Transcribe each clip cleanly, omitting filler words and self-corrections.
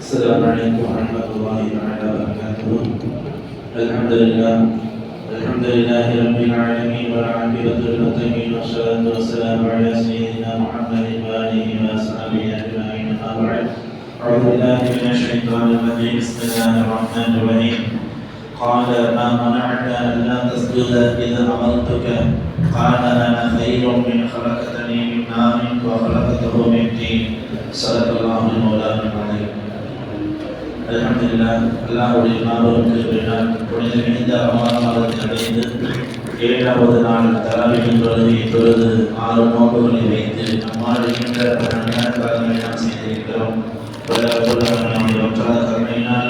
السلام عليكم ورحمة الله تعالى وبركاته. الحمد لله رب العالمين والعاقبة للمتقين والصلاة والسلام على سيدنا محمد وآله وأصحابه أجمعين. أما بعد، أعوذ بالله من الشيطان الرجيم. بسم الله الرحمن الرحيم. قال ما منعك ألا تسجد إذ أمرتك؟ قال أنا خير من خلقتني من نار وخلقته من طين. صدق الله المولان العظيم. அல்ஹம்துலில்லாஹ். அல்லாஹ்வுடைய மாபெரும் கிருபையினால் புனித மிகுந்த ரமலான் மாதத்தை அடைந்து 7வது நாள் தராவீஹ் தொழுகையை தொழுது 6 நோன்புகளை வைத்து நம்மால் இருக்கின்ற பலமான காரியங்களை நாம் செய்திருக்கிறோம். நம்முடைய ஒற்றாத கருணையினால்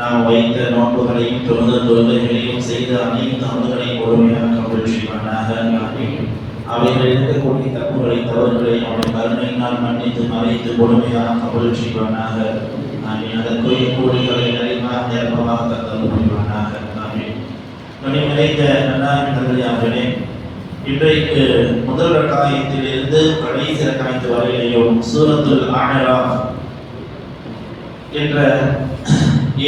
நாம் வைத்த நோன்புகளையும் தொழுத தொழுகைகளையும் செய்த அனைத்து அமல்களையும் முழுமையாக கபூல் செய்வானாக. அவைகள் இருக்கக்கூடிய தப்புகளை தவறுகளை அவனுடைய கருணையினால் மன்னித்து மறைத்து முழுமையாக கபூல் செய்வானாக. அதற்குரிய கூலிகளை நிறைவாக நிரப்பமாக தந்தல் புரிவானாக. நிறைந்த நன்னார்களே, இன்றைக்கு முதல் ரக்காயத்திலிருந்து கடைசி ரக்காயத்து வரையிலேயும் சூரத்துல் அஅராஃப் என்ற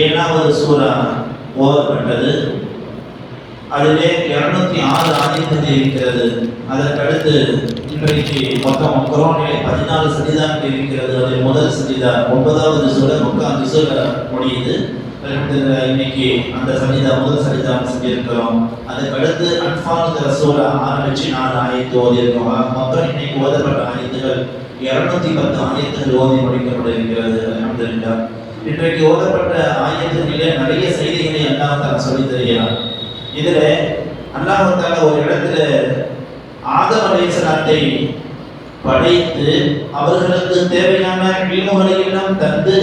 7வது சூரா ஓதப்பட்டது. அதிலே 206 ஆயத்துகள் இருக்கிறது. அதற்கடுத்து இன்றைக்கு மொத்தம் குர்ஆனிலே 14 சஜிதாக்கள் இருக்கிறது. அதில் முதல் சஜிதா 9வது சூரா மக்கா சூரா முடியுது. இன்னைக்கு அந்த சஜிதா முதல் சஜிதா செஞ்சிருக்கிறோம். அதுக்கடுத்து அன்ஃபால்ங்கிற சூரா ஆரம்பிச்சு 4 ஆயத்து ஓதியிருக்கோம். மொத்தம் இன்னைக்கு ஓதப்பட்ட ஆயத்துகள் 210 ஆயத்துகள் ஓதி முடிக்கப்பட இருக்கிறது. அல்ஹம்துலில்லாஹ். இன்றைக்கு ஓதப்பட்ட ஆயத்துகளிலே நிறைய செய்திகளை அல்லாஹ் தஆலா சொல்லி தருகிறார். இதுல அல்லாஹ் தஆலா ஒரு இடத்துல ஆதம் அலைஹிஸ்ஸலாத்தை படைத்து அவர்களுக்கு தேவையான இல்முகளை எல்லாம் தந்து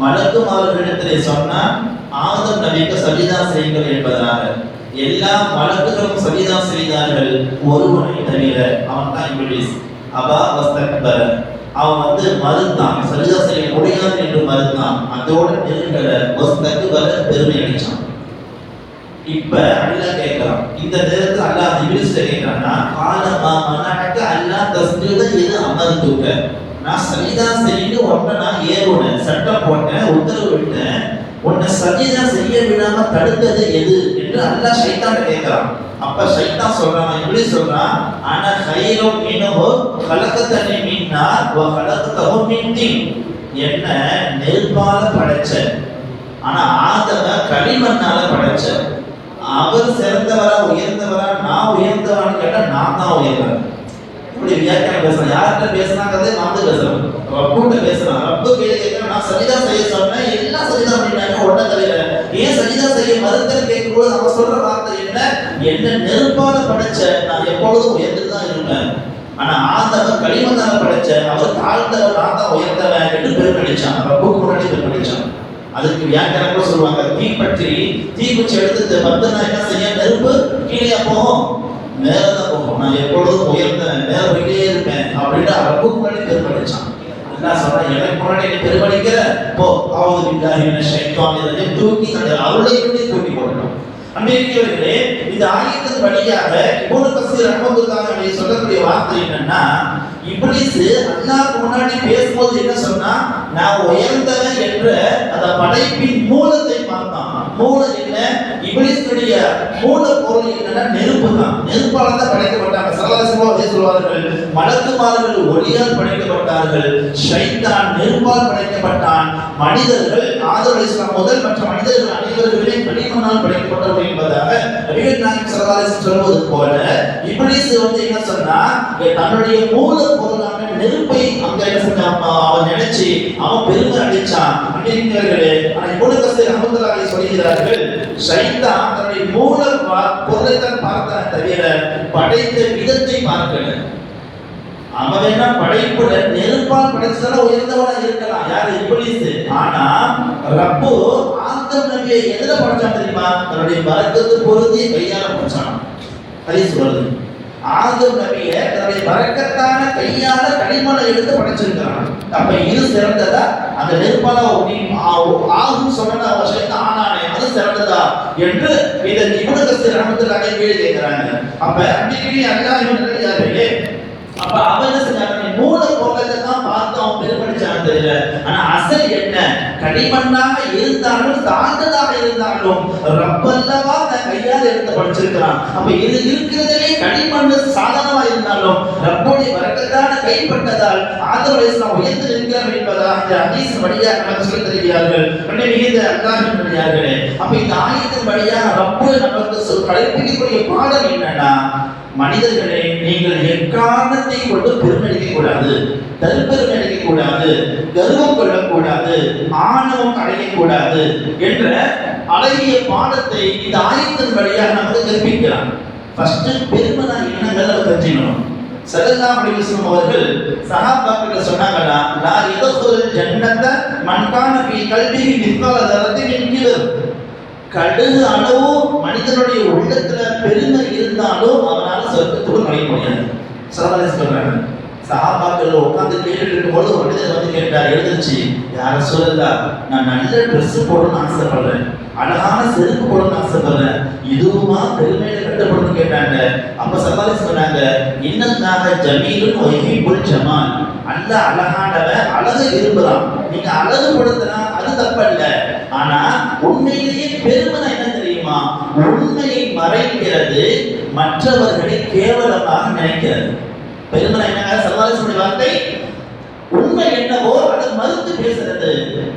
மலக்குமார்களிடத்திலே சொன்னார், ஆதம் நபிக்கு சஜிதா செய்யுங்கள் என்பதாக. எல்லா மலக்குகளும் சஜிதா செய்தார்கள், ஒருவனை தவிர. அவன் தான் இப்லீஸ். அபா வஸ்தக்பர. அவன் மறுத்தான், சஜிதா செய்ய முடியாது என்று மறுத்தான். அதோட நெருங்கல வஸ்தக்பர, பெருமை அடிச்சான். இப்ப அல்லாஹ் கேட்கிறான், இந்த நேரத்துல அல்லாஹ் இப்லீஸ் கேட்கிறானா, காலமா மனஹக அல்லாஹ் தஸ்ஜுத இது அமர்துக. நான் சஜிதா செய்து உன்னை நான் ஏவுனேன், சட்டம் போட்டேன், உத்தரவு விட்டேன், உன்னை சஜிதா செய்ய விடாம தடுத்தது எது என்று அல்லாஹ் ஷைத்தானை கேட்கிறான். அப்ப ஷைத்தான் சொல்றான், இப்லீஸ் சொல்றான், அன கைரும் மின்ஹு கலகதனி மின் நார் வ கலகதஹு மின் தீன். என்ன நெருப்பால படைச்ச, ஆனா ஆதம களிமண்ணால படைச்ச. அவர் சிறந்தவரா உயர்ந்தவரா, நான் உயர்ந்தவரான்னு கேட்டா நான் தான் உயர்ந்தவன். இப்படி வியாக்கியானம் பேசுறேன். யார்கிட்ட பேசினாங்கிறதே மாந்து பேசுறேன், ரப்புட்ட பேசுறேன். ரப்பு கேட்கிறேன், நான் சஜிதா செய்ய சொன்னேன், எல்லாம் சஜிதா பண்ணிட்டாங்க, உடனே தவிர ஏன் சஜிதா செய்ய மறுத்தல் கேட்கும்போது நம்ம சொல்ற வார்த்தை என்ன நெருப்பால படைச்ச, நான் எப்பொழுதும் உயர்ந்து தான் இருப்பேன். ஆனா ஆதவ களிமண்ணால படைச்ச, அவர் தாழ்ந்தவர், நான் தான் உயர்ந்தவன் என்று பெருமடிச்சான். ரப்புக்கு முன்னாடி பெருமடிச்சான். அதுக்கு வியாக்கியானம் சொல்லுவாங்க, தீப்பற்றி தீக்குச்சி எடுத்து பத்துனா என்ன செய்ய, நெருப்பு கீழே போகும், மேலதான் போகும். நான் எப்பொழுதும் உயர்ந்தேன், மேல போயிட்டே இருப்பேன் அப்படின்னு ரப்புக்கு முன்னாடி பெருமடிச்சான். என்ன சொன்னா, எனக்கு முன்னாடி நீ பெருமடிக்கிற போ, அவுது பில்லாஹி மினஷ் ஷைத்தானிர் ரஜீம், தூக்கி அந்த அருளை விட்டு தூக்கி போடணும். அன்றைக்கே இந்த ஆயத்தின் வழியாக இப்னு கஸீர் ரஹ்மத்துல்லாஹி அலைஹி சொல்லக்கூடிய வார்த்தை என்னன்னா, இப்லீஸ் அல்லாஹ்வுக்கு முன்னாடி பேசும்போது என்ன சொன்னா, நான் உயர்ந்தவன் என்ற அந்த படைப்பின் மூலத்தை பார்த்தான். மூலம் என்ன, இப்லீஸுடைய மூல பொருள் என்னன்னா நெருப்பு தான். நெருப்பால தான் படைக்கப்பட்டாங்க. சல்லல்லாஹு சொல்வார்கள், மலக்குமார்கள் ஒளியால் படைக்கப்பட்டார்கள், ஷைத்தான் நெருப்பால் படைக்கப்பட்டான். மனிதர்கள் ஆதம் அலைஹிஸ்ஸலாம் முதல் மற்ற மனிதர்கள் அனைவருமே களிமண்ணால் படைக்கப்பட்டவர்கள் என்பதாக நபிகள் நாயகம் ஸல்லல்லாஹு அலைஹி வஸல்லம் சொல்வது போல, இப்லீஸ் என்ன சொன்னா, தன்னுடைய மூல பொருளான நெருப்பை அங்க என்ன செஞ்சான், அவன் நினைச்சு அவன் பெருமை அடிச்சான். அன்றைக்கர்களே, ஆனா இப்னு கஸீர் ரஹ்மத்துல்லாஹி அலைஹி சொல்கிறார்கள், ஷைத்தான் தன்னுடைய மூல பொருளை தான் பார்த்தான் தவிர படைத்த விதத்தை பார்க்கல. அவன் வேணா படைப்புல நெருப்பால் படைச்சதால உயர்ந்தவனா இருக்கலாம், யாரு, இப்லீஸ். ஆனா ரப்பு ஆதம் நபியை எதுல படைச்சான் தெரியுமா, தன்னுடைய பரக்கத்து பொருந்திய கையால படைச்சான். ஹதீஸ் வருது, ஆதம் நபியை தன்னுடைய பரக்கத்தான கையால களிமண்ணை எடுத்து படைச்சிருக்கிறான். அப்ப இது சிறந்ததா, அந்த நெருப்பால ஆகும் சொன்ன விஷயத்தை ஆனானே அது சிறந்ததா என்று இதை இப்னு கஸீர் ரஹ்மத்துல்லாஹி அலைஹி கேட்கிறாங்க. அப்ப அன்றைக்கு அல்லாஹ் இவர்களே, அப்ப அவன் என்ன செஞ்சாங்க, மூல பொருளை தான் பார்த்து அவன் பெருமடிச்சான் தெரியல. ஆனா அசல் என்ன, என்ன? களிமண்ணாக இருந்தாலும் தாழ்ந்ததாக இருந்தாலும் ரப்பல்லவா தன் கையால் எடுத்து படிச்சிருக்கிறான். அப்ப இது இருக்கிறதே களிமண்ணு சாதாரணமா இருந்தாலும் ரப்போடைய வரக்கத்தான கைப்பட்டதால் ஆதம் அலைஹிஸ்ஸலாம் உயர்ந்து நிற்கிறார் என்பதாக இந்த ஹதீஸ் வழியாக நமக்கு சொல்லித் தருகிறார்கள். மிகுந்த அல்லாஹ்வின் வழியார்களே, அப்ப இந்த ஆயத்தின் வழியாக ரப்பு நமக்கு கடைபிடிக்கக்கூடிய பாடம் என்னன்னா, மனிதர்களே, நீங்கள் எக்காரணத்தை கொண்டு பெருமையடிக்க கூடாது, தற்பெருமை அடிக்க கூடாது, கர்வம் கொள்ளக்கூடாது, ஆணவம் அடையக்கூடாது என்ற அழகிய பாடத்தை இந்த ஆயத்தின் வழியாக நமக்கு கற்பிக்கிறான். ஃபர்ஸ்ட் பெருமைனா என்னங்கிறத தெரிஞ்சுக்கணும். ஸல்லல்லாஹு அலைஹி வஸல்லம் அவர்கள் சஹாபாக்கள் சொன்னாங்களா, லா யதுகுல் ஜன்னத மன் கான ஃபீ கல்பிஹி மிஸ்கால தரத்தின் மின் கிபர். கடுகு அளவு மனிதனுடைய உள்ளத்துல பெருமை இருந்தாலும் அவனால சொர்க்கத்துக்குள் நுழைய முடியாது. சொல்றாங்க. சஹாபாக்கள் உட்கார்ந்து கேட்டுட்டு இருக்கும்போது ஒரு மனிதர் வந்து கேட்டார், எழுந்துச்சு, யார சொல்லலாம், நான் நல்ல ட்ரெஸ் போடணும்னு ஆசைப்படுறேன், அழகான செருப்பு போடணும்னு ஆசைப்படுறேன், இதுவுமா பெருமையில கட்டப்படணும்னு கேட்டாங்க. அப்ப சல்லல்லாஹு சொன்னாங்க, இன்னல்லாஹ ஜமீலுன் வ யுஹிப்புல் ஜமால். அல்லாஹ் அழகானவன், அழகு விரும்புறான். நீங்க அழகு படுத்தினா அது தப்பல்ல. ஆனா உண்மையிலேயே பெருமை என்ன தெரியுமா? உண்மையை மறைக்கிறது, மற்றவர்களை கேவலமாக நினைக்கிறது. பெருமை என்ன? சல்லல்லாஹு வார்த்தை உண்மை என்னவோ அதை மறுத்து பேசுறது.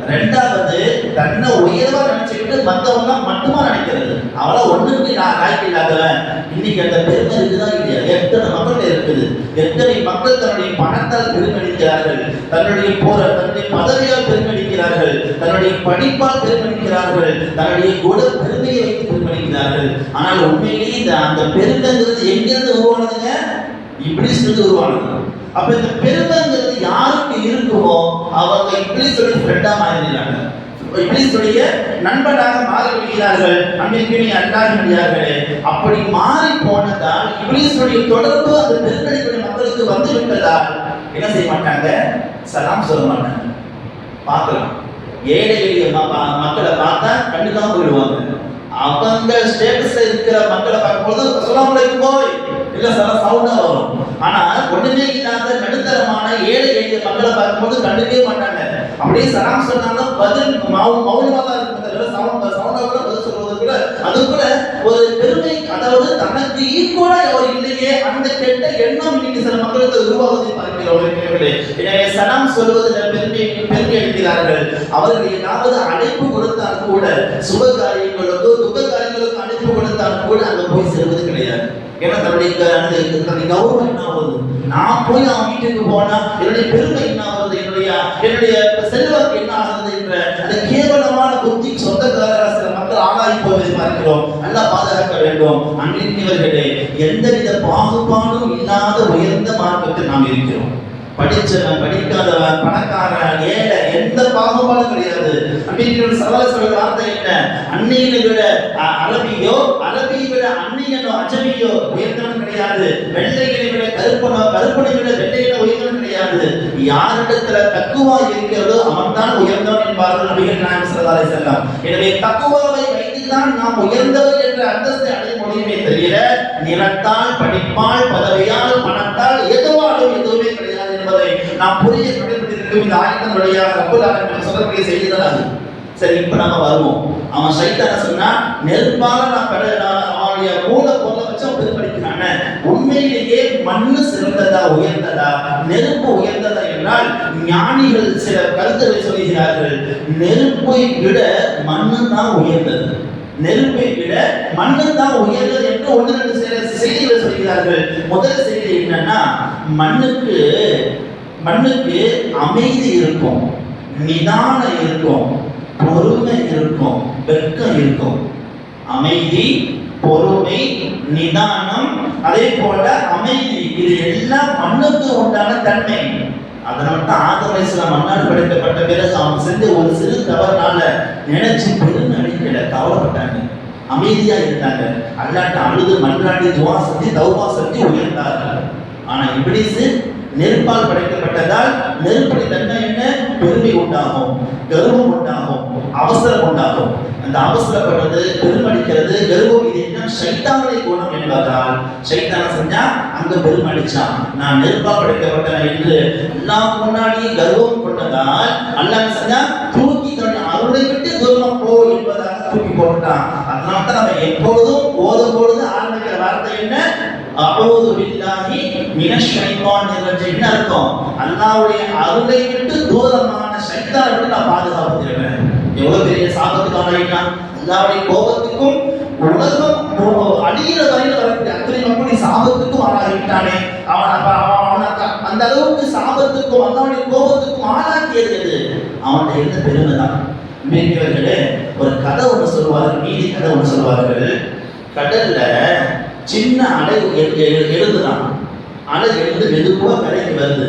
ரெண்டாவது, தன்னை உயர்வா நினைச்சுக்கிட்டு மற்றவங்க மட்டுமா நினைக்கிறது. அவளை ஒண்ணுக்கு நான் லாய்க்கு இல்லாதவன். இன்னைக்கு அந்த பெருமை இருக்குதான் இல்லையா? எத்தனை மக்கள் இருக்குது, எத்தனை மக்கள் தன்னுடைய பணத்தால் பெருமடிக்கிறார்கள், தன்னுடைய பதவியால் பெருமடிக்கிறார்கள், தன்னுடைய படிப்பால் பெருமடிக்கிறார்கள், தன்னுடைய குண பெருமையை வைத்து பெருமடிக்கிறார்கள். ஆனால் உண்மையிலேயே அந்த பெருமைங்கிறது எங்கிருந்து உருவானதுங்க? இப்லீஸ் உருவானது. அப்ப இந்த பெருமைங்கிறது யாருக்கு இருக்குமோ அவங்க இப்லீஸோட ஃப்ரெண்டா மாறிடுறாங்க, இப்லீஸுடைய நண்பனாக மாறி விடுகிறார்கள். அன்பிற்குரிய அல்லாஹ்வின் அடியார்களே, அப்படி மாறி போனதால் இப்லீஸுடைய தொடர்பு அந்த பெருமைக்குரிய மக்களுக்கு வந்து விட்டதால் என்ன செய்ய மாட்டாங்க? சலாம் சொல்ல மாட்டாங்க. பார்க்கலாம், ஏழை எளிய மக்களை பார்த்தா கண்டுக்காம போயிடுவாங்க. அவங்க ஸ்டேட்டஸ்ல இருக்கிற மக்களை பார்க்கும்போது அஸ்ஸலாமு அலைக்கும் போய் இல்ல சில சவுண்டா வரும். ஆனா ஒண்ணுமே இல்லாத நடுத்தரமான ஏழை எளிய மக்களை பார்க்கும்போது கண்டுக்கவே மாட்டாங்க. அப்படியே சலாம் சொன்னாலும் பதில் மௌனமா தான் இருக்கும். சவுண்டா கூட பதில் சொல்றது கூட அது கூட ஒரு பெருமை, அதாவது தனக்கு ஈக்குவலா அவர் இல்லையே அந்த கெட்ட எண்ணம் இன்னைக்கு சில மக்களுக்கு உருவாவதை பார்க்கிறோம். எனவே சலாம் சொல்வதில் பெருமை அளிக்கிறார்கள். அவர்கள் ஏதாவது அழைப்பு கொடுத்தால் கூட, சுப காரியங்களுக்கோ துக்க காரியங்களுக்கோ அழைப்பு கொடுத்தால் கூட அங்க போய் செல்வது கிடையாது. ஏன்னா தன்னுடைய கௌரவம் என்ன ஆகுது? நான் போய் அவன் வீட்டுக்கு போனா என்னுடைய பெருமை என்ன ஆகுது, என்னுடைய செல்வாக்கு என்ன ஆகுது என்ற அந்த கேவலமான புத்தி சொந்தக்காரராக சில மக்கள் ஆளாகி போவதை பார்க்கிறோம். நல்லா பாதுகாக்க வேண்டும். அன்பிற்குரியவர்களே, எந்தவித பாகுபாடும் இல்லாத உயர்ந்த மார்க்கத்தில் நாம் இருக்கிறோம். படிச்சவன் படிக்காதவன், பணக்காரன் ஏழை, எந்த பாகுபாடும் கிடையாது. அன்பிற்குரிய சல்லல்லாஹு சொல்ற வார்த்தை என்ன? அன்னையை விட அரபியோ, அரபியை விட அன்னையனோ அஜமியோ உயர்ந்தவன் கிடையாது. வெள்ளைகளை விட கருப்பனோ, கருப்பனை விட வெள்ளையில உயர்ந்தவன் கிடையாது. யாரிடத்துல தக்குவா இருக்கிறதோ அவன் தான் உயர்ந்தவன் என்பார்கள் நபிகள் நாயகம் ஸல்லல்லாஹு அலைஹி வஸல்லம். எனவே தக்குவாவை வைத்துதான் நாம் உயர்ந்தவர் என்ற அந்தஸ்தை அடைய முடியுமே தவிர நிறத்தால், படிப்பால், பதவியால், பணத்தால் எதுவாலும் எதுவுமே கிடையாது என்பதை நாம் புரிய கடைபிடித்திருக்கும். இந்த ஆயத்தின் வழியாக ரப்பல் ஆலமீன் சொல்லக்கூடிய செய்திதான் அது. சரி, இப்ப நாம வருவோம். அவன் சைத்தான சொன்னா நெருப்பால அவனுடைய மூல பொருளை வச்சு பெருமடிக்கிறான. உண்மையிலேயே மண்ணு சிறந்ததா உயர்ந்ததா, நெருப்பு உயர்ந்ததா என்றால் ஞானிகள் சில கருத்துக்களை சொல்கிறார்கள். நெருப்பை விட மண்ணு தான் உயர்ந்தது, நெருப்பை விட மண்ணு தான் உயர்ந்தது என்று ஒன்று ரெண்டு சில செய்திகளை சொல்கிறார்கள். முதல் செய்தி என்னன்னா, மண்ணுக்கு அமைதி இருக்கும், நிதானம் இருக்கும், பொறுமை இருக்கும், வெட்கம் இருக்கும். அமைதி, பொறுமை, நிதானம், அதே போல அமைதி, இது எல்லாம் மண்ணுக்கு உண்டான தன்மை. அதனால தான் ஆதம் அலைஹிஸ்ஸலாம் மண்ணால் படைக்கப்பட்ட பிறகு அவன் செஞ்ச ஒரு சிறு தவறுனால நினைச்சு பெருநடிக்கல, கவலைப்பட்டாங்க, அமைதியா இருந்தாங்க. அல்லாஹ்ட்ட அழுது மன்றாடி துஆ செஞ்சு தௌபா செஞ்சு உயர்ந்தார்கள். ஆனா இப்லீஸ் நெருப்பால் படைக்கப்பட்டதால் நெருப்புடைய தன்மை என்ன? பெருமை உண்டாகும், கர்வம் உண்டாகும், அவசரம் உண்டாகும். அந்த அவசரப்படுறது, பெருமடிக்கிறது, கர்வம் இது என்ன சைத்தானுடைய குணம் என்பதால் சைத்தான செஞ்சா அங்க பெருமடிச்சான், நான் நெருப்பா படைக்கப்பட்டேன் என்று அல்லாஹ் முன்னாடியே கர்வம் கொண்டதால் அல்லாஹ் செஞ்சா தூக்கி தன்னுடைய அருளை விட்டு தூரமா போ என்பதாக தூக்கி போட்டான். அதனால தான் நம்ம எப்பொழுதும் ஓதும் பொழுது ஆரம்பிக்கிற வார்த்தை என்ன? அஊது பில்லாஹி மினஷ் ஷைத்தானிர் ரஜீம் அர்த்தம். அல்லாஹ்வுடைய அருளை விட்டு தூரமான ஷைத்தானை விட்டு நான் பாதுகாப்பு தேடுறேன். எவ்வளவு பெரிய சாபத்துக்கு ஆளாயிட்டான். அல்லாஹ்வுடைய கோபத்துக்கும் உலகம் அழிகிற வரையில் வரக்கூடிய அத்தனை மக்களுடைய சாபத்துக்கும் ஆளாகிட்டானே. அந்த அளவுக்கு சாபத்துக்கும் அல்லாஹ்வுடைய கோபத்துக்கும் ஆளாக்கியது எது? அவனுடைய இருந்த பெருமை தான். மீனவர்களே, ஒரு கதை ஒன்று சொல்வார்கள், நீதி கதை ஒன்று சொல்வார்கள். கடல்ல சின்ன அலை எழுதுதான், அலை எழுந்து மெதுவா கரைக்கு வருது.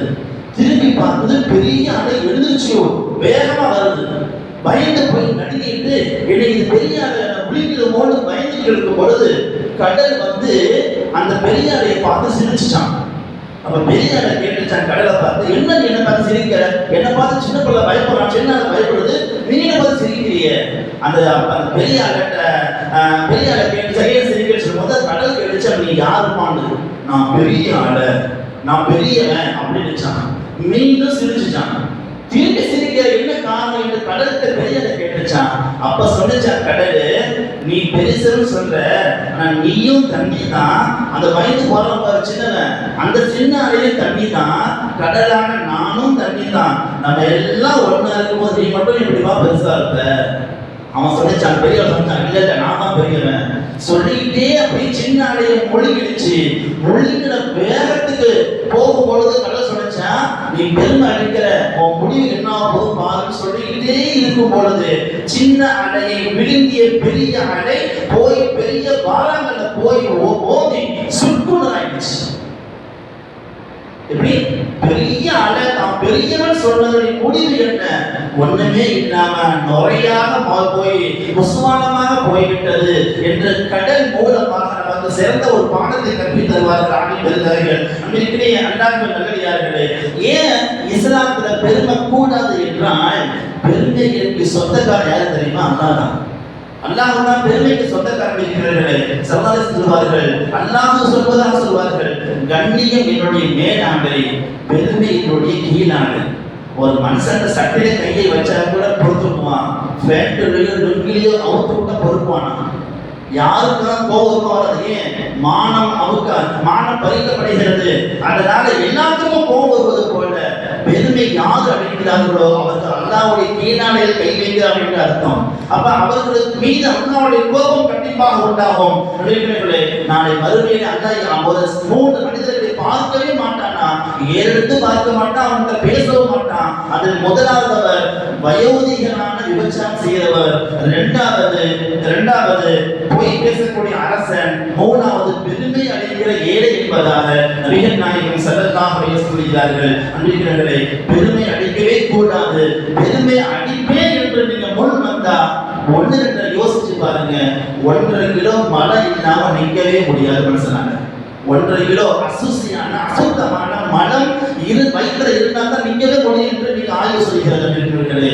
திரும்பி பார்க்குது, பெரிய அலை எழுந்துச்சு, வேகமா வருது. பயந்து போய் நடுங்கிட்டு இது பெரிய அலை விழிக்கிறோமோடு பயந்துட்டு இருக்கும் பொழுது கடல் வந்து அந்த பெரிய அலையை பார்த்து சிரிச்சுட்டான். அப்ப பெரிய அலை கேட்டுச்சான் கடலை பார்த்து, என்ன என்ன பார்த்து சிரிக்கிற? என்னை பார்த்து சின்ன பிள்ளை பயப்படுறான், சின்ன அலை பயப்படுது, நீங்க பார்த்து சிரிக்கிறிய? அந்த பெரிய அலை கேட்டு சரியா சிரிக்க முதல் கடல் கேட்டுச்சா, நீ யாருப்பான்னு? நான் பெரிய அலை, நான் பெரியவன் அப்படின்னுச்சான். மீண்டும் சிரிச்சுச்சான். திரும்பி சிரிக்க என்ன காரணம் என்று கடலுக்கு பெரிய அலை கேட்டுச்சான். அப்ப சொன்னிச்சான் கடலு, நீ பெருசுன்னு சொல்ற, ஆனா நீயும் தண்ணி தான். அந்த வயது போற சின்னவன், அந்த சின்ன அலையும் தண்ணி தான். கடலான நானும் தண்ணி தான். நம்ம எல்லாம் ஒண்ணா இருக்கும்போது நீ மட்டும் இப்படிவா பெருசா இருப்ப? அவன் சொல்லிச்சான், பெரியவன் சொன்னான், இல்ல இல்ல நான் தான் பெரியவன் சொல்லிக்கிட்டே அப்படி சின்ன அலையை மொழிகிடுச்சு. மொழிகிற வேகத்துக்கு போகும் பொழுது கடல் சொன்னச்சா, நீ பெருமை அடிக்கிற, உன் முடிவு என்ன போது பாருன்னு சொல்லிக்கிட்டே இருக்கும் பொழுது சின்ன அலையை விழுங்கிய பெரிய அலை போய் பெரிய பாறாங்கல்ல போய் ஓதி சுக்குனராயிடுச்சு. எப்படி பெரிய அலை தான் பெரியவன் சொன்னதுடைய முடிவு என்ன? ஒண்ணுமே இல்லாம நுரையாக போய் முசுவானமாக போய்விட்டது என்று கடல் மூலமாக நமக்கு சிறந்த ஒரு பாடத்தை கற்பித்து தருவார்கள் ஆகிய பெருந்தகைகள். அன்றைய அல்லாஹ்வின் நல்லடியார்களே, ஏன் இஸ்லாத்துல பெருமை கூடாது என்றால், பெருமைக்கு சொந்தக்காரர் யாரு தெரியுமா? அல்லாஹ் தான். அல்லாஹ் தான் பெருமைக்கு சொந்தக்காரர் இருக்கிறார்களே. சல்லல்லாஹு சொல்வார்கள், அல்லாஹ் சொல்வதாக சொல்வார்கள், கண்ணியம் என்னுடைய மேலாடை, பெருமை என்னுடைய கீழாடை. ஒரு மனுஷன் சட்டையில கையை வச்சா கூட பொறுத்துக்குவான், பேண்ட்லயோ லுங்கிலையோ அவுத்து விட்டா பொறுப்பானா? யாருக்குதான் கோபம் வராது? ஏன்? மானம் மானம் பறிக்கப்படுகிறது. அதனால எல்லாத்துக்கும் கோபம் வருவது போல பெருமை யார் அடைகிறார்களோ அவர்கள் அல்லாஹ்வுடைய கீழாடையில் கை வைக்கிறார்கள் என்று அர்த்தம். அப்ப அவர்களுக்கு மீது அல்லாஹ்வுடைய கோபம் கண்டிப்பாக உண்டாகும். நாளை மறுமையிலே அல்லாஹ் ஒரு 3 மனிதர்களை பார்க்கவே மாட்டானா, ஏறெடுத்து பார்க்க மாட்டான், அவங்க பேசவும் மாட்டான். அதில் முதலாவதவர் வயோதிகனான விபச்சாரம் செய்கிறவர், இரண்டாவது பொய் பேசக்கூடிய அரசன், மூணாவது பெருமை அடைகிற ஏழை என்பதாக நபிகள் நாயகம் ஸல்லல்லாஹு அலைஹி வஸல்லம் சொல்கிறார்கள். அன்பிற்குரியவர்களே, பெருமை அடிக்கவே கூடாது. பெருமை அடிப்பேன் என்று நீங்க முன் வந்தா 1-2 யோசிச்சு பாருங்க, 1.5 கிலோ மழை இல்லாம நிற்கவே முடியாது மனுஷனால. 1.5 கிலோ அசுத்தமான மலம் வயிற்றுல இருந்தா தான் நிற்கவே முடியும் என்று நீங்க ஆய்வு சொல்கிறது.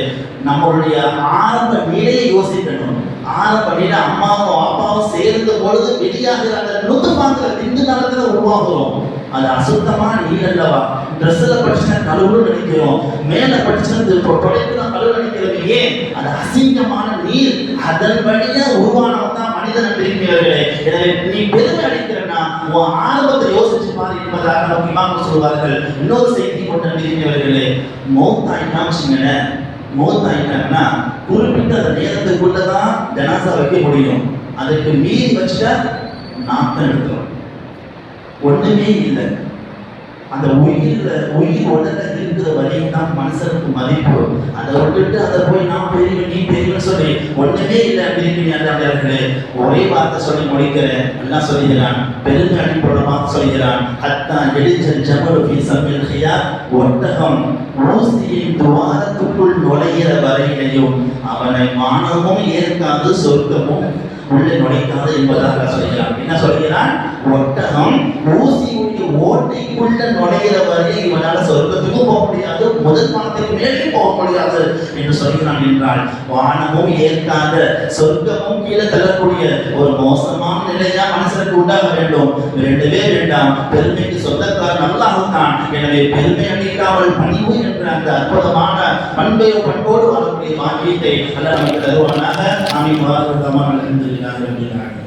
நம்மளுடைய ஆரம்ப நிலையை யோசிக்கணும். ஆரம்ப நிலை அம்மாவும் அப்பாவும் சேர்ந்த பொழுது வெளியாகிற அந்த நுத்துப்பாங்கிற திண்டு காலத்துல உருவாகிறோம். அது அசுத்தமான நீர் அல்லவா? ட்ரெஸ்ல படிச்சுனா கழுவுன்னு நினைக்கிறோம், மேல படிச்சுட்டு தொலைக்குதான் கழுவு நினைக்கிறோம். ஏன்? அது அசிங்கமான நீர். அதன் வழியா உருவானவன் தான் மனிதன் இருக்கிறவர்களே. எனவே நீ பெருமை அடிக்கிறன்னா உன் ஆரம்பத்தை யோசிச்சு பாரு என்பதாக நமக்கு இமாம் சொல்வார்கள். இன்னொரு செய்தி கொண்டு இருக்கிறவர்களே, மௌத்தாயிட்டாங்கன்னா குறிப்பிட்ட அந்த நேரத்துக்குள்ளதான் ஜனாசா வைக்க முடியும். அதுக்கு மீறி வச்சுட்டா நாட்டம் எடுத்துரும், ஒண்ணுமே இல்லை. அந்த உயிர் உடல இருக்கிற வரையும் தான் மனுஷனுக்கு மதிப்பு. அதை விட்டுட்டு அதை போய் நான் பெரியவன் நீ பெரியவன் சொல்லி ஒண்ணுமே இல்லை அப்படின்னு ஒரே வார்த்தை சொல்லி முடிக்கிறேன். எல்லாம் சொல்லுகிறான், பெருமை அடிப்படமாக சொல்கிறான். அத்தான் எடிச்சல் ஜமலுஃபி சம்மில் ஹியார், ஒட்டகம் ஊசியின் துவாரத்துக்குள் நுழைகிற வரையிலையும் அவனை மானமும் ஏற்காது சொர்க்கமும் உள்ளே நுழைக்காது என்பதாக சொல்கிறான். என்ன சொல்கிறான்? ஒட்டகம் ஊசியுடைய ஓட்டைக்குள்ள நுழைகிற வரை இவனால சொர்க்கத்துக்கும் போக முடியாது, முதல் வானத்துக்கு மேலே போக முடியாது என்று சொல்கிறான் என்றால் வானமும் ஏற்காத சொர்க்கமும் கீழே தள்ளக்கூடிய ஒரு மோசமான நிலையா மனசுக்கு உண்டாக வேண்டும். ரெண்டுவே வேண்டாம். பெருமைக்கு சொந்தக்காரன் அல்லாஹ்தான். எனவே பெருமை அடிக்காமல் பணிவு என்ற அந்த அற்புதமான பண்போடு வாழக்கூடிய பாக்கியத்தை அல்லாஹ் நமக்கு தருவானாக. ஆமீன். வாஹிரு தஅவானா அல்ஹம்துலில்லாஹி ரப்பில் ஆலமீன்.